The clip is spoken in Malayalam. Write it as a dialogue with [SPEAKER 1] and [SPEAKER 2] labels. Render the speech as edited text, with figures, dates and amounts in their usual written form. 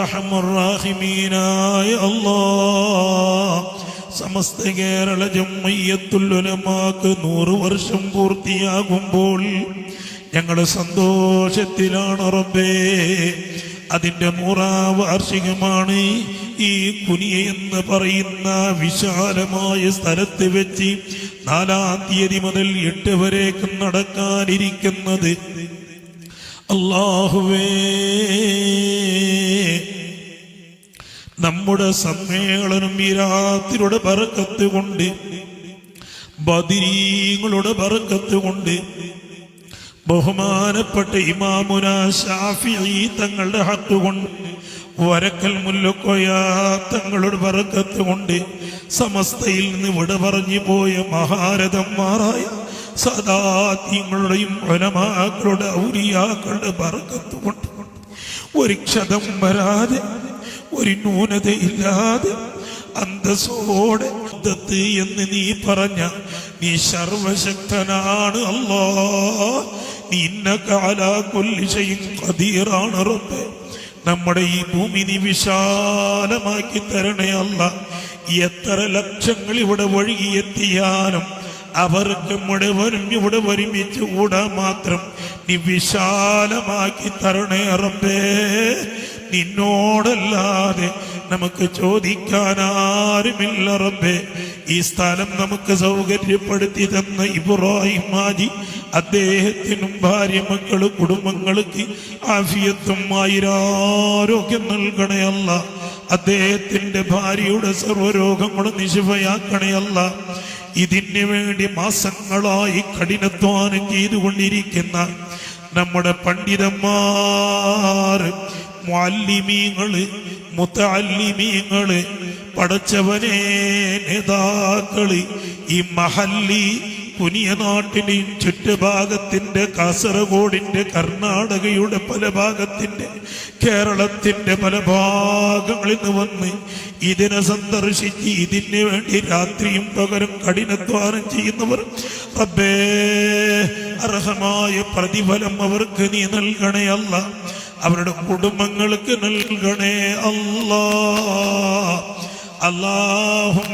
[SPEAKER 1] അർഹമുർ റഹീമീനായ അല്ലാഹ്, സമസ്ത കേരള ജംഇയ്യത്തുൽ ഉലമാക്ക് 100 വർഷം പൂർത്തിയാകുമ്പോൾ ഞങ്ങൾ സന്തോഷത്തിലാണ് റബ്ബേ. അതിൻ്റെ 100ാം വാർഷികമാണ്. ഈ കുനിയ എന്ന് പറയുന്ന വിശാലമായ സ്ഥലത്ത് വെച്ച് 4-ാം തീയതി മുതൽ 8 വരേക്കും നടക്കാനിരിക്കുന്നത്. അല്ലാഹുവേ, നമ്മുടെ സമ്മേളനം ഈ രാത്രിയുടെ ബറക്കത്ത് കൊണ്ട്, ബദരീങ്ങളുടെ ബറക്കത്ത് കൊണ്ട്, ബഹുമാനപ്പെട്ട ഇമാമുന ശാഫിഈ തങ്ങളുടെ ഹക്ക് കൊണ്ട്, വരക്കൽ മുല്ലക്കോയ തങ്ങളുടെ ബറക്കത്ത് കൊണ്ട്, സമസ്തയിൽ നിന്ന് വിട പറഞ്ഞു പോയ മഹാരഥന്മാരായ സദാത്യങ്ങളുടെയും ഉലമാക്കളുടെ ഔലിയാക്കളുടെ ബറക്കത്ത് കൊണ്ട്, ഒരു ക്ഷതം വരാതെ, ഒരു ന്യൂനതയില്ലാതെ, അന്തസ്സോടെ എന്ന് നീ പറഞ്ഞ നീ സർവശക്തനാണ് അല്ലാഹ്. നീ ഇന്നക അലാ കുല്ലി ശൈഇൻ ഖദീറാണ് റബ്ബേ. നമ്മുടെ ഈ ഭൂമി നീ വിശാലമാക്കി തരണേ അല്ലാഹ്. എത്ര ലക്ഷങ്ങൾ ഇവിടെ ഒഴുകിയെത്തിയാലും അവർക്ക് മുഴുവനും ഇവിടെ ഒരുമിച്ച് കൂടാൻ മാത്രം നീ വിശാലമാക്കി തരണേ റബ്ബേ. നിന്നോടല്ലാതെ നമുക്ക് ചോദിക്കാൻ ആരുമില്ല റബ്ബേ. ഈ സ്ഥലം നമുക്ക് സൗകര്യപ്പെടുത്തി തന്ന ഇബ്രാഹിം ഹാജി, അദ്ദേഹത്തിനും ഭാര്യ, മക്കള്, കുടുംബങ്ങൾക്ക് ആഫിയത്തും ആയിരാരോഗ്യം നൽകണേ അല്ലാഹ്. അദ്ദേഹത്തിന്റെ ഭാര്യയുടെ സർവ്വരോഗങ്ങളും നിശിഫയാക്കണേ അല്ലാഹ്. ഇതിനു വേണ്ടി മാസങ്ങളായി കഠിനാധ്വാനം ചെയ്തുകൊണ്ടിരിക്കുന്ന നമ്മുടെ പണ്ഡിതന്മാർ, മുഅല്ലിമീങ്ങള്, മുതഅല്ലിമീങ്ങള്, പടച്ചവനെ നേതാക്കള്, ഈ മഹല്ലി പുനിയ നാട്ടിലെയും ചുറ്റുഭാഗത്തിന്റെ, കാസർഗോഡിന്റെ, കർണാടകയുടെ പല ഭാഗത്തിന്റെ, കേരളത്തിന്റെ പല ഭാഗങ്ങളിൽ നിന്ന് വന്ന് ഇതിനെ സന്ദർശിച്ച് ഇതിന് വേണ്ടി രാത്രിയും പകരം കഠിനാധ്വാനം ചെയ്യുന്നവർ റബ്ബേ, അർഹമായ പ്രതിഫലം അവർക്ക് നീ നൽകണേ അല്ലാഹ്. അവരുടെ കുടുംബങ്ങൾക്ക് നൽകണേ അല്ലാഹ്. അല്ലാഹും